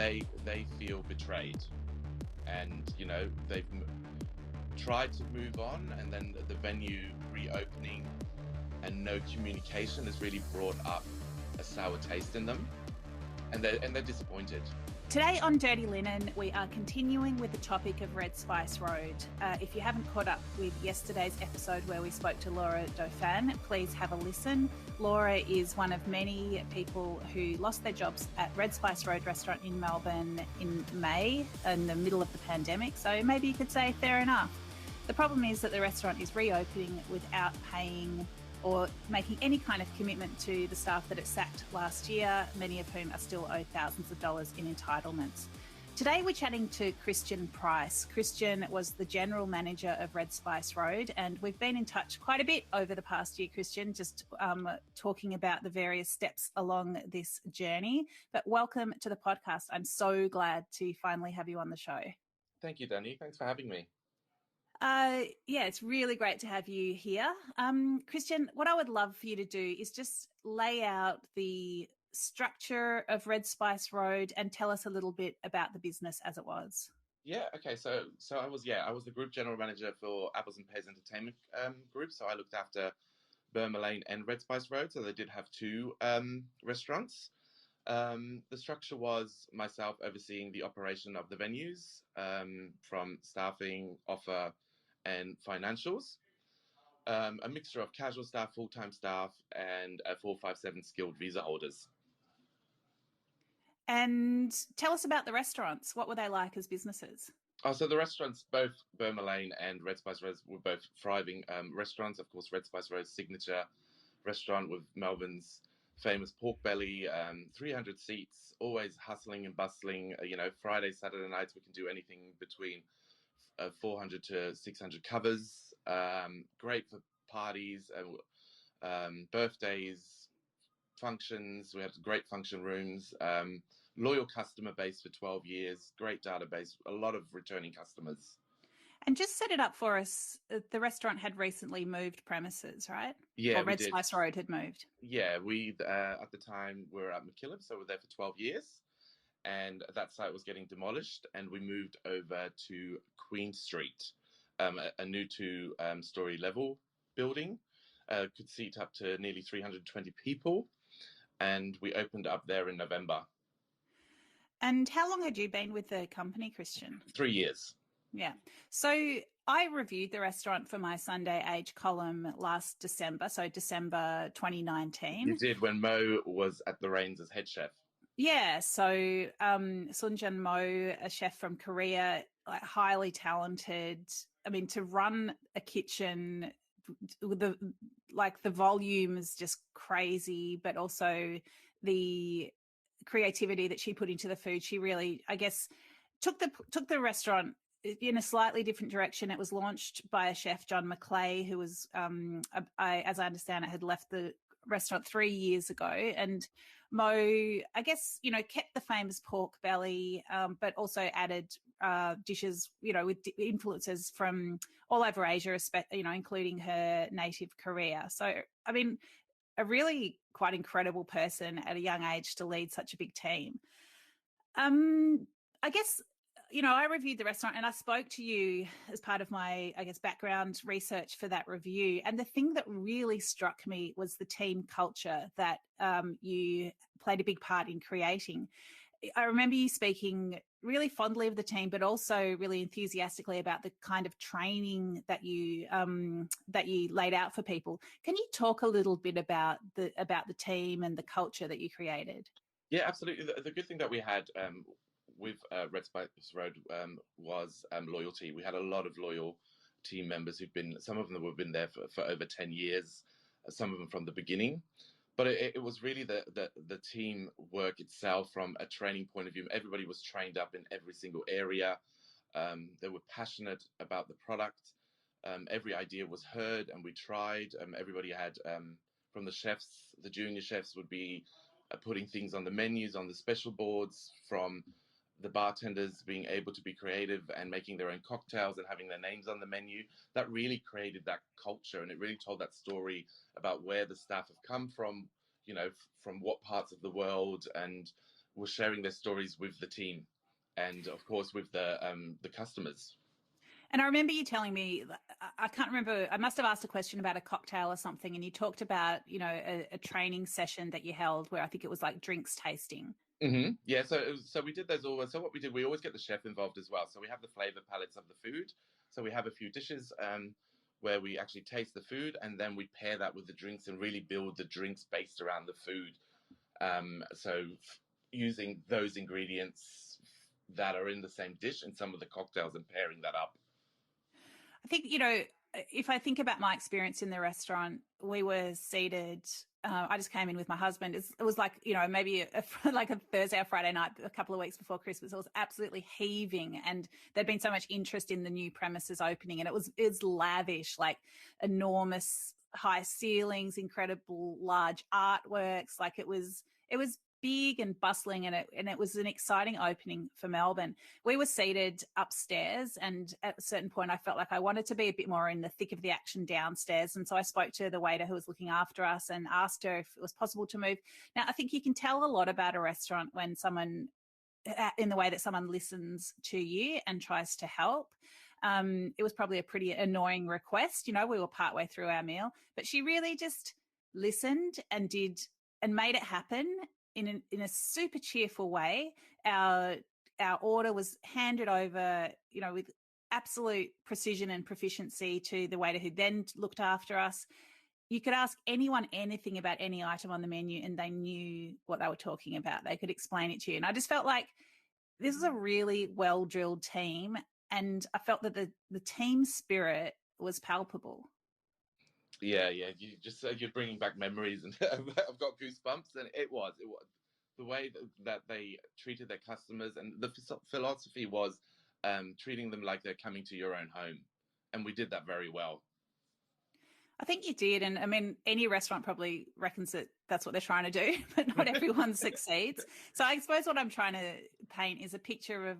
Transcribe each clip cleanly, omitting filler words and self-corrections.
they feel betrayed, and they've tried to move on, and then the venue reopening and no communication has really brought up a sour taste in them, and they're disappointed. Today on Dirty Linen, we are continuing with the topic of Red Spice Road. If you haven't caught up with yesterday's episode where we spoke to Laura Dauphin, please have a listen. Laura is one of many people who lost their jobs at Red Spice Road restaurant in Melbourne in May, in the middle of the pandemic. So maybe you could say fair enough. The problem is that the restaurant is reopening without paying or making any kind of commitment to the staff that it sacked last year, many of whom are still owed thousands of dollars in entitlements. Today we're chatting to Christian Price. Christian was the general manager of Red Spice Road, and we've been in touch quite a bit over the past year, Christian, just talking about the various steps along this journey. But welcome to the podcast. I'm so glad to finally have you on the show. Thank you, Dani. Thanks for having me. Yeah, it's really great to have you here. Christian, what I would love for you to do is just lay out the structure of Red Spice Road and tell us a little bit about the business as it was. Yeah, okay. So I was the group general manager for Apples and Pears Entertainment Group. So I looked after Burma Lane and Red Spice Road. So they did have two restaurants. The structure was myself overseeing the operation of the venues, from staffing, offer, and financials, a mixture of casual staff, full-time staff, and 457 skilled visa holders. And tell us about the restaurants. What were they like as businesses? Oh, so the restaurants, both Burma Lane and Red Spice Road, were both thriving restaurants. Of course, Red Spice Road's signature restaurant with Melbourne's famous pork belly, 300 seats, always hustling and bustling. Friday, Saturday nights, we can do anything between 400 to 600 covers. Great for parties and birthdays, functions. We have great function rooms. Loyal customer base for 12 years. Great database. A lot of returning customers. And just set it up for us. The restaurant had recently moved premises, right? Yeah, or Red Spice Road had moved. Yeah, we at the time we were at McKillop, so we were there for 12 years. And that site was getting demolished, and we moved over to Queen Street, a new two-story level building. Could seat up to nearly 320 people, and we opened up there in November. And how long had you been with the company, Christian? 3 years. Yeah. So I reviewed the restaurant for my Sunday Age column last December, so December 2019. You did, when Mo was at the reins as head chef. Yeah, so Sunjun Mo, a chef from Korea, like highly talented. I mean, to run a kitchen with the volume is just crazy, but also the creativity that she put into the food. She really, I guess, took the restaurant in a slightly different direction. It was launched by a chef, John McClay, who was, as I understand it, had left the restaurant 3 years ago. And Mo, I guess, kept the famous pork belly, but also added dishes, with influences from all over Asia, including her native Korea. So, I mean, a really quite incredible person at a young age to lead such a big team. I guess, I reviewed the restaurant and I spoke to you as part of my, background research for that review. And the thing that really struck me was the team culture that you played a big part in creating. I remember you speaking really fondly of the team, but also really enthusiastically about the kind of training that you laid out for people. Can you talk a little bit about the team and the culture that you created? Yeah, absolutely. The good thing that we had with Red Spice Road was loyalty. We had a lot of loyal team members some of them have been there for over 10 years, some of them from the beginning. But it was really the team work itself from a training point of view. Everybody was trained up in every single area. They were passionate about the product. Every idea was heard and we tried. Everybody had, from the chefs, the junior chefs would be putting things on the menus, on the special boards, from the bartenders being able to be creative and making their own cocktails and having their names on the menu. That really created that culture, and it really told that story about where the staff have come from, from what parts of the world, and were sharing their stories with the team, and of course with the customers. And I remember you telling me, I can't remember, I must have asked a question about a cocktail or something, and you talked about, you know, a training session that you held where I think it was like drinks tasting. Mm-hmm. Yeah, so we did those always. So what we did, we always get the chef involved as well. So we have the flavor palettes of the food. So we have a few dishes where we actually taste the food, and then we pair that with the drinks and really build the drinks based around the food. Using those ingredients that are in the same dish and some of the cocktails and pairing that up. I think, you know, if I think about my experience in the restaurant, we were seated. I just came in with my husband. It was like, you know, maybe like a Thursday or Friday night, a couple of weeks before Christmas. It was absolutely heaving, and there'd been so much interest in the new premises opening, and it was lavish, like enormous high ceilings, incredible large artworks. Like it was big and bustling, and it was an exciting opening for Melbourne. We were seated upstairs, and at a certain point I felt like I wanted to be a bit more in the thick of the action downstairs, and so I spoke to the waiter who was looking after us and asked her if it was possible to move. Now, I think you can tell a lot about a restaurant when someone, in the way that someone listens to you and tries to help. It was probably a pretty annoying request. You know, we were partway through our meal, but she really just listened and made it happen in a super cheerful way. Our order was handed over, you know, with absolute precision and proficiency to the waiter who then looked after us. You could ask anyone anything about any item on the menu and they knew what they were talking about. They could explain it to you. And I just felt like this is a really well-drilled team, and I felt that the team spirit was palpable. Yeah, you're bringing back memories, and I've got goosebumps. And it was the way that they treated their customers, and the philosophy was treating them like they're coming to your own home, and we did that very well. I think you did, and I mean, any restaurant probably reckons that that's what they're trying to do, but not everyone succeeds. So I suppose what I'm trying to paint is a picture of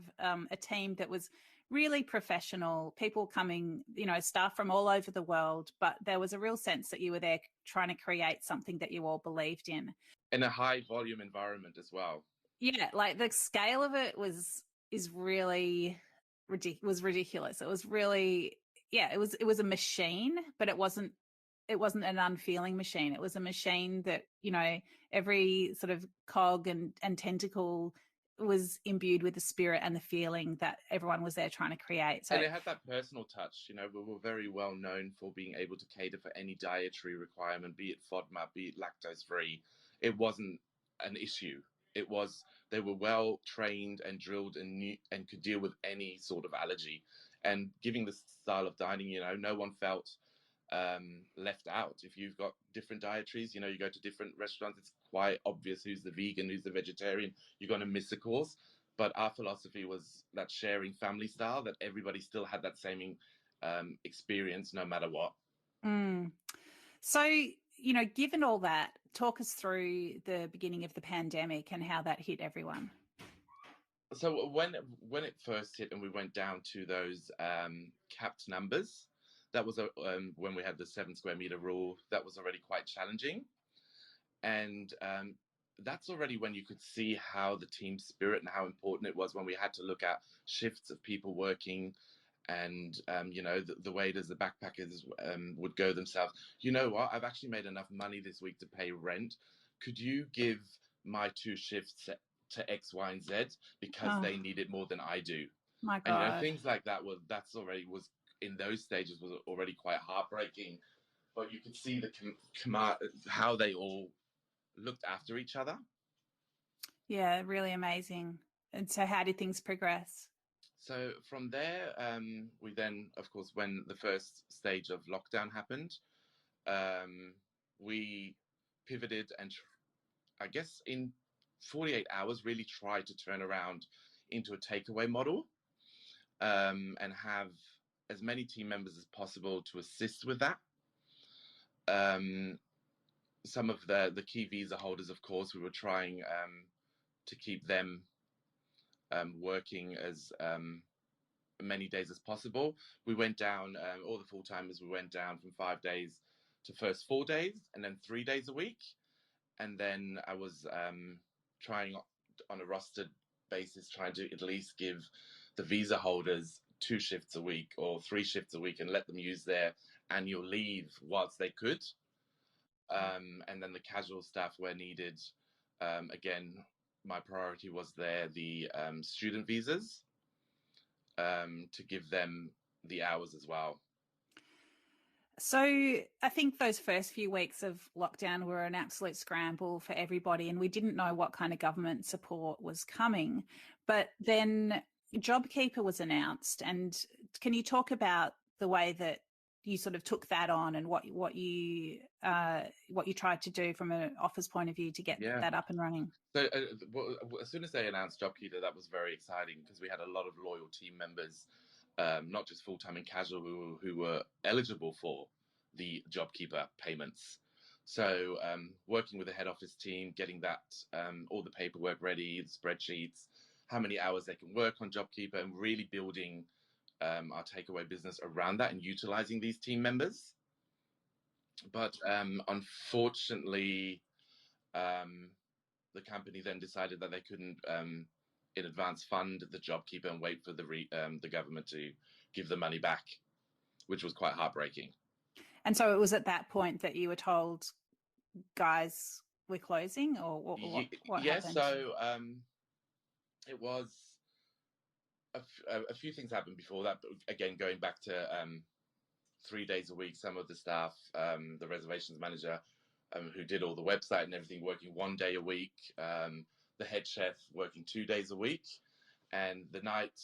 a team that was really professional, people coming, you know, staff from all over the world, but there was a real sense that you were there trying to create something that you all believed in. In a high volume environment as well. Yeah, like the scale of it was ridiculous. It was really, yeah, it was a machine, but it wasn't an unfeeling machine. It was a machine that, you know, every sort of cog and tentacle was imbued with the spirit and the feeling that everyone was there trying to create. So, and it had that personal touch. You know, we were very well known for being able to cater for any dietary requirement, be it FODMAP, be it lactose free. It wasn't an issue. They were well trained and drilled and knew and could deal with any sort of allergy. And giving the style of dining, you know, no one felt left out. If you've got different dietaries, you know, you go to different restaurants, it's quite obvious who's the vegan, who's the vegetarian. You're going to miss a course. But our philosophy was that sharing family style, that everybody still had that same experience no matter what. So, you know, given all that, talk us through the beginning of the pandemic and how that hit everyone. So when it first hit and we went down to those capped numbers, that was when we had the 7 square meter rule. That was already quite challenging, and that's already when you could see how the team spirit and how important it was when we had to look at shifts of people working, and you know, the waiters, the backpackers would go themselves. You know what? I've actually made enough money this week to pay rent. Could you give my 2 shifts to X, Y, and Z because they need it more than I do? My God. And you know, things like that was in those stages was already quite heartbreaking. But you could see the how they all looked after each other. Yeah, really amazing. And so how did things progress? So from there, we then, of course, when the first stage of lockdown happened, we pivoted and I guess in 48 hours really tried to turn around into a takeaway model, and have as many team members as possible to assist with that. Some of the key visa holders, of course, we were trying to keep them working as many days as possible. We went down, all the full-timers, we went down from 5 days to first 4 days and then 3 days a week. And then I was trying on a rostered basis, trying to at least give the visa holders 2 shifts a week or 3 shifts a week and let them use their annual leave whilst they could. And then the casual staff where needed. Again, my priority was the student visas, to give them the hours as well. So I think those first few weeks of lockdown were an absolute scramble for everybody, and we didn't know what kind of government support was coming. But then JobKeeper was announced, and can you talk about the way that you sort of took that on and what you tried to do from an office point of view to get that up and running? So as soon as they announced JobKeeper, that was very exciting because we had a lot of loyal team members, not just full-time and casual, who were eligible for the JobKeeper payments. So working with the head office team, getting that all the paperwork ready, the spreadsheets, how many hours they can work on JobKeeper, and really building our takeaway business around that and utilizing these team members. But unfortunately, the company then decided that they couldn't in advance fund the JobKeeper and wait for the government to give the money back, which was quite heartbreaking. And so it was at that point that you were told, guys, we're closing, or what happened? So it was a few things happened before that, but again, going back to 3 days a week, some of the staff, the reservations manager, who did all the website and everything, working 1 day a week, the head chef working 2 days a week, and the night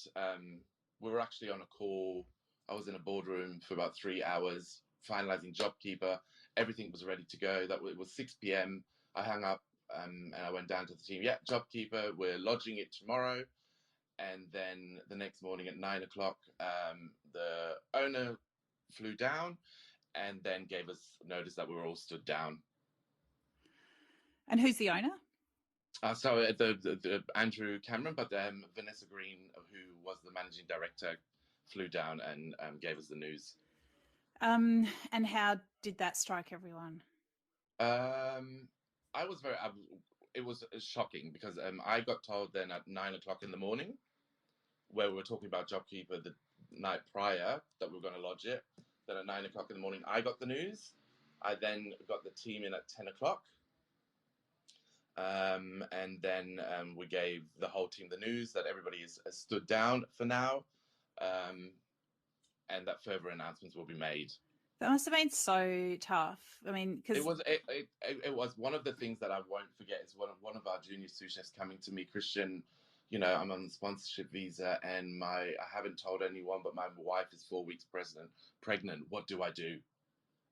we were actually on a call. I was in a boardroom for about 3 hours, finalizing JobKeeper. Everything was ready to go. It was 6 p.m. I hung up and I went down to the team. Yeah, JobKeeper, we're lodging it tomorrow. And then the next morning at 9 o'clock, the owner flew down and then gave us notice that we were all stood down. And who's the owner? So the Andrew Cameron, but Vanessa Green, who was the managing director, flew down and gave us the news. And how did that strike everyone? It was shocking because I got told then at 9 o'clock in the morning, where we were talking about JobKeeper the night prior, that we were going to lodge it. Then at 9 o'clock in the morning, I got the news. I then got the team in at 10 o'clock. And then we gave the whole team the news that everybody is stood down for now, and that further announcements will be made. That must have been so tough. I mean, because it was one of the things that I won't forget. Is one of our junior sous chefs coming to me, Christian. You know, I'm on the sponsorship visa, and I haven't told anyone, but my wife is 4 weeks pregnant. What do I do?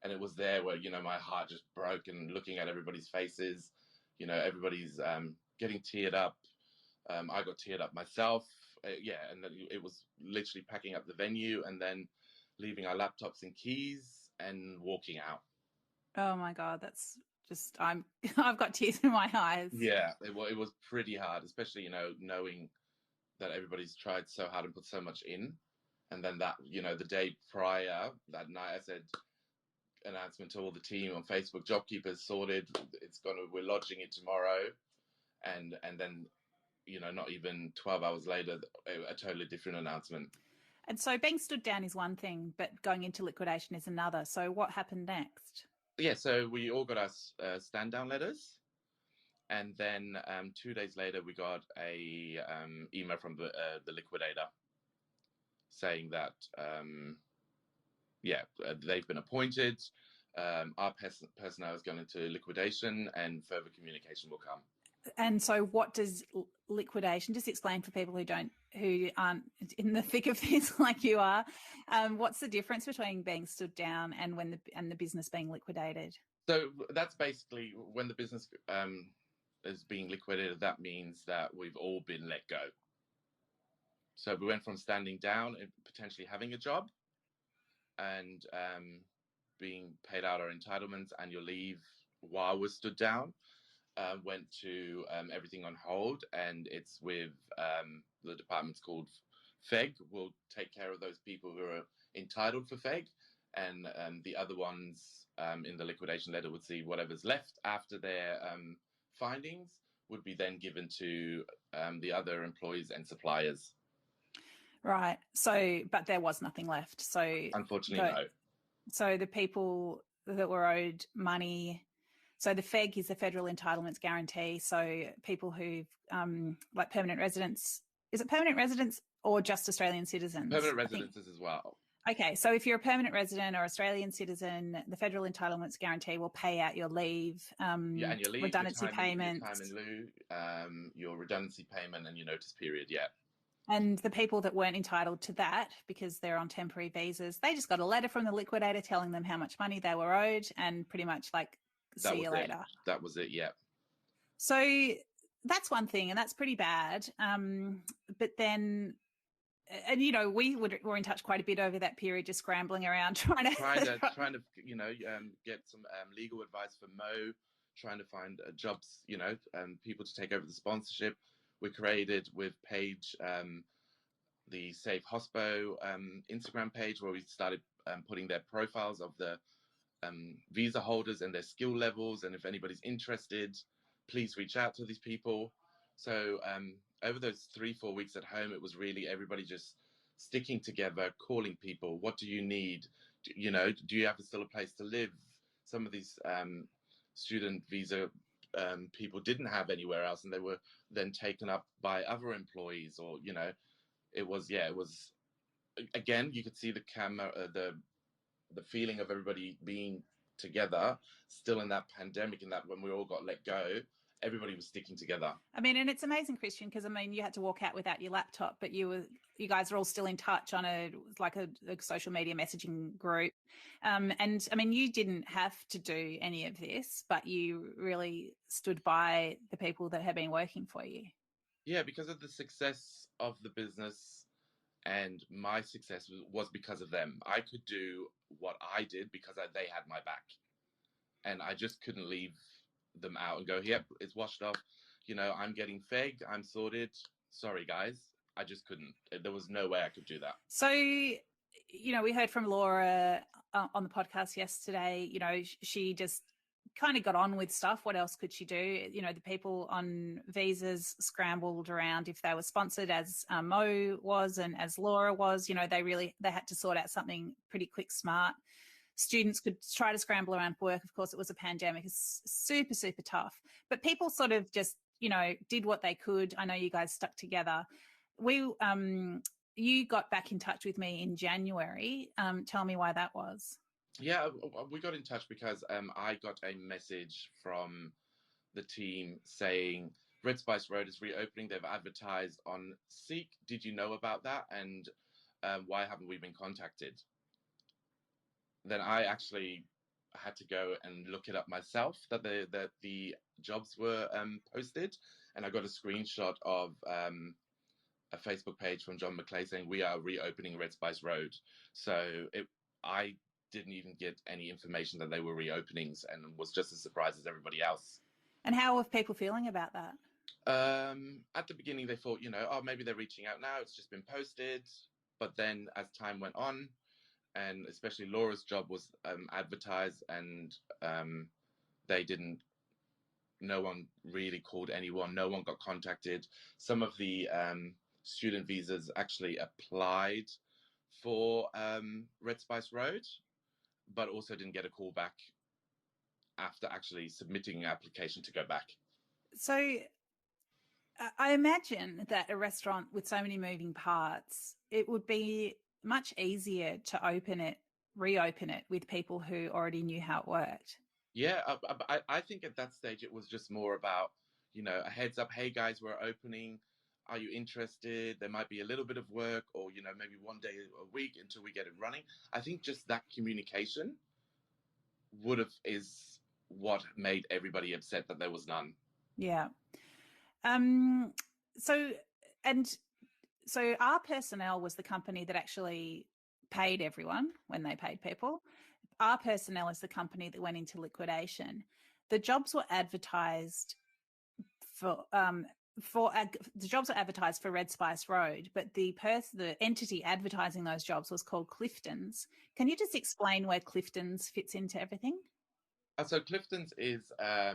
And it was there where, you know, my heart just broke, and looking at everybody's faces, you know, everybody's getting teared up. I got teared up myself. And then it was literally packing up the venue and then leaving our laptops and keys and walking out. Oh my God, that's just, I've got tears in my eyes. Yeah, it was pretty hard, especially, you know, knowing that everybody's tried so hard and put so much in. And then that, you know, the day prior, that night, I said, announcement to all the team on Facebook, JobKeeper's sorted, we're lodging it tomorrow. And then, you know, not even 12 hours later, a totally different announcement. And so being stood down is one thing, but going into liquidation is another. So what happened next? Yeah, so we all got our stand down letters. And then 2 days later, we got a email from the liquidator saying that, they've been appointed. Our personnel is going into liquidation and further communication will come. And so what does liquidation, just explain for people who aren't in the thick of this like you are, what's the difference between being stood down and the business being liquidated? So that's basically when the business is being liquidated, that means that we've all been let go. So we went from standing down and potentially having a job and being paid out our entitlements, annual leave while we're stood down, went to everything on hold, and it's with the department's called FEG. We'll take care of those people who are entitled for FEG, and the other ones in the liquidation letter would see whatever's left after their findings would be then given to the other employees and suppliers. Right. So, but there was nothing left. So, unfortunately, no. So the people that were owed money. So the FEG is the Federal Entitlements Guarantee. So people who've like permanent residents, is it permanent residents or just Australian citizens? Permanent residences as well. Okay, so if you're a permanent resident or Australian citizen, the Federal Entitlements Guarantee will pay out your leave, and your leave, redundancy payments, your time in lieu, your redundancy payment, and your notice period. Yeah. And the people that weren't entitled to that because they're on temporary visas, they just got a letter from the liquidator telling them how much money they were owed, and pretty much like, see you later. That was it. Yeah. So that's one thing, and that's pretty bad. But then, and you know, we were in touch quite a bit over that period, just scrambling around trying to you know, get some legal advice for Mo, trying to find jobs, you know, people to take over the sponsorship. We created with Paige the Safe Hospo Instagram page, where we started putting their profiles of the visa holders and their skill levels, and if anybody's interested, please reach out to these people. So over those 3-4 weeks at home, it was really everybody just sticking together, calling people. What do you need? You know, do you have still a place to live? Some of these student visa people didn't have anywhere else, and they were then taken up by other employees, or you know, it was again, you could see the camera, the feeling of everybody being together still in that pandemic, and that when we all got let go, everybody was sticking together. I mean, and it's amazing, Christian, because I mean, you had to walk out without your laptop, but you guys are all still in touch on a social media messaging group. And I mean, you didn't have to do any of this, but you really stood by the people that have been working for you. Yeah, because of the success of the business, and my success was because of them. I could do what I did because they had my back, and I just couldn't leave them out and go, yep, it's washed off. You know, I'm getting FEG, I'm sorted. Sorry, guys. I just couldn't. There was no way I could do that. So, you know, we heard from Laura on the podcast yesterday. You know, she just kind of got on with stuff. What else could she do? You know, the people on visas scrambled around if they were sponsored, as Mo was and as Laura was. You know, they had to sort out something pretty quick, smart. Students could try to scramble around work. Of course, it was a pandemic. It's super, super tough. But people sort of just, you know, did what they could. I know you guys stuck together. You got back in touch with me in January. Tell me why that was. Yeah, we got in touch because I got a message from the team saying Red Spice Road is reopening. They've advertised on Seek. Did you know about that? And why haven't we been contacted? Then I actually had to go and look it up myself, that the jobs were posted, and I got a screenshot of a Facebook page from John McClay saying we are reopening Red Spice Road. So I didn't even get any information that they were reopenings, and was just as surprised as everybody else. And how were people feeling about that? At the beginning, they thought, you know, oh, maybe they're reaching out now. It's just been posted. But then as time went on, and especially Laura's job was advertised, and no one really called anyone. No one got contacted. Some of the student visas actually applied for Red Spice Road, but also didn't get a call back after actually submitting an application to go back. So I imagine that a restaurant with so many moving parts, it would be much easier to reopen it with people who already knew how it worked. Yeah, I think at that stage it was just more about, you know, a heads up, hey guys, we're opening. Are you interested? There might be a little bit of work, or, you know, maybe one day a week until we get it running. I think just that communication is what made everybody upset that there was none. Yeah. So our personnel was the company that actually paid everyone when they paid people. Our personnel is the company that went into liquidation. The jobs were advertised for Red Spice Road, but the entity advertising those jobs was called Clifton's. Can you just explain where Clifton's fits into everything? So Clifton's is a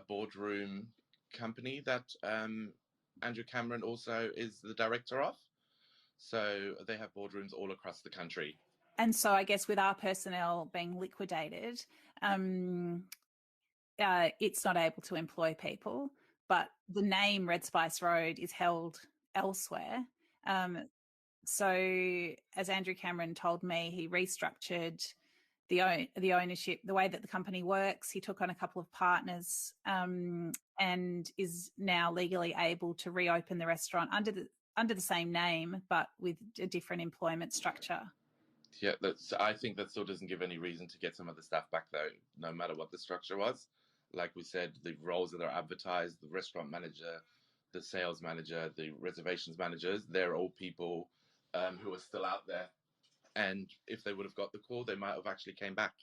boardroom company that Andrew Cameron also is the director of. So they have boardrooms all across the country. And so I guess with our personnel being liquidated, it's not able to employ people, but the name Red Spice Road is held elsewhere. So as Andrew Cameron told me, he restructured the ownership, the way that the company works. He took on a couple of partners and is now legally able to reopen the restaurant under the same name, but with a different employment structure. Yeah, I think that still doesn't give any reason to get some of the staff back, though, no matter what the structure was. Like we said, the roles that are advertised, the restaurant manager, the sales manager, the reservations managers, they're all people who are still out there. And if they would have got the call, they might have actually came back.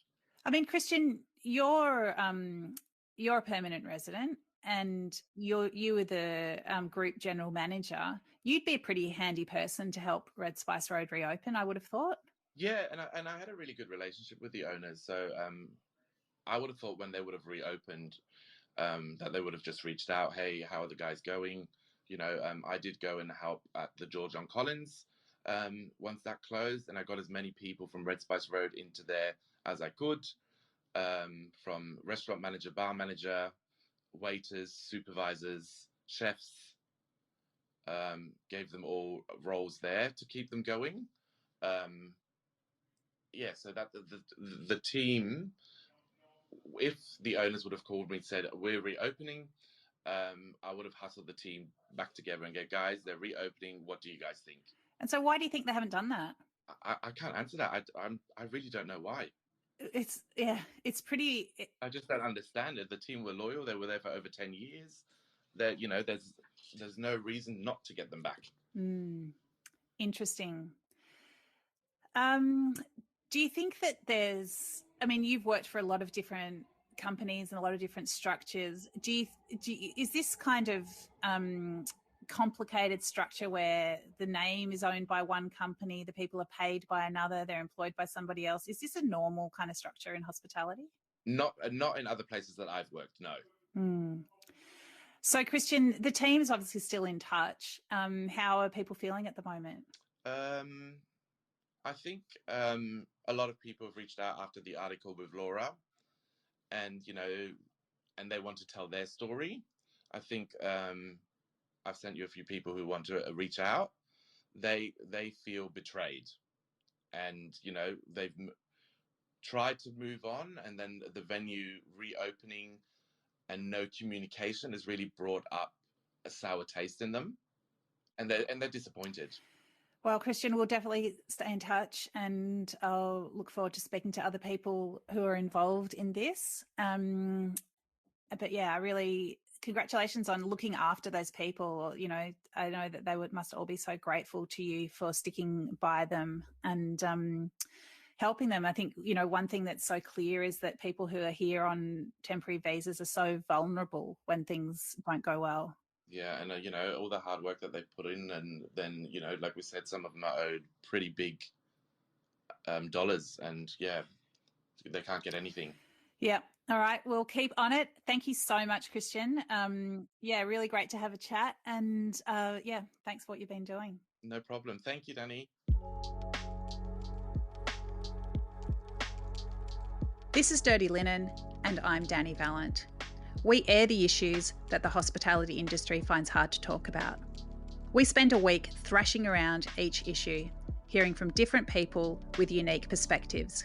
I mean, Christian, you're a permanent resident and you were the group general manager. You'd be a pretty handy person to help Red Spice Road reopen, I would have thought. Yeah, and I had a really good relationship with the owners. So I would have thought when they would have reopened that they would have just reached out. Hey, how are the guys going? You know, I did go and help at the George on Collins once that closed, and I got as many people from Red Spice Road into there as I could, from restaurant manager, bar manager, waiters, supervisors, chefs. Gave them all roles there to keep them going. Yeah, so that the team, if the owners would have called me and said, we're reopening, I would have hustled the team back together and go, guys, they're reopening. What do you guys think? And so why do you think they haven't done that? I can't answer that. I really don't know why. It's pretty... I just don't understand it. The team were loyal. They were there for over 10 years. That, you know, there's no reason not to get them back. Interesting. Do you think that I mean, you've worked for a lot of different companies and a lot of different structures. Is this kind of complicated structure where the name is owned by one company, the people are paid by another, they're employed by somebody else? Is this a normal kind of structure in hospitality? Not in other places that I've worked, no. So, Christian, the team is obviously still in touch. How are people feeling at the moment? I think a lot of people have reached out after the article with Laura, and you know, and they want to tell their story. I think I've sent you a few people who want to reach out. They feel betrayed, and you know, they've tried to move on, and then the venue reopening and no communication has really brought up a sour taste in them, and they're disappointed. Well, Christian, we'll definitely stay in touch, and I'll look forward to speaking to other people who are involved in this. But yeah, really, congratulations on looking after those people. You know, I know that they must all be so grateful to you for sticking by them and helping them. I think, you know, one thing that's so clear is that people who are here on temporary visas are so vulnerable when things don't go well. Yeah, and you know, all the hard work that they've put in, and then, you know, like we said, some of them are owed pretty big dollars, and yeah, they can't get anything. Yeah. All right. We'll keep on it. Thank you so much, Christian. Yeah, really great to have a chat, and yeah, thanks for what you've been doing. No problem. Thank you, Dani. This is Dirty Linen, and I'm Dani Valent. We air the issues that the hospitality industry finds hard to talk about. We spend a week thrashing around each issue, hearing from different people with unique perspectives.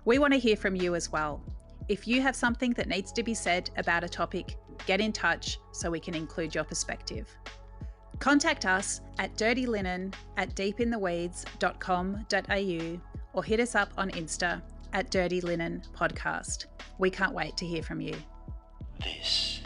We want to hear from you as well. If you have something that needs to be said about a topic, get in touch so we can include your perspective. Contact us at dirtylinen@deepintheweeds.com.au or hit us up on Insta at Dirty Linen Podcast. We can't wait to hear from you. This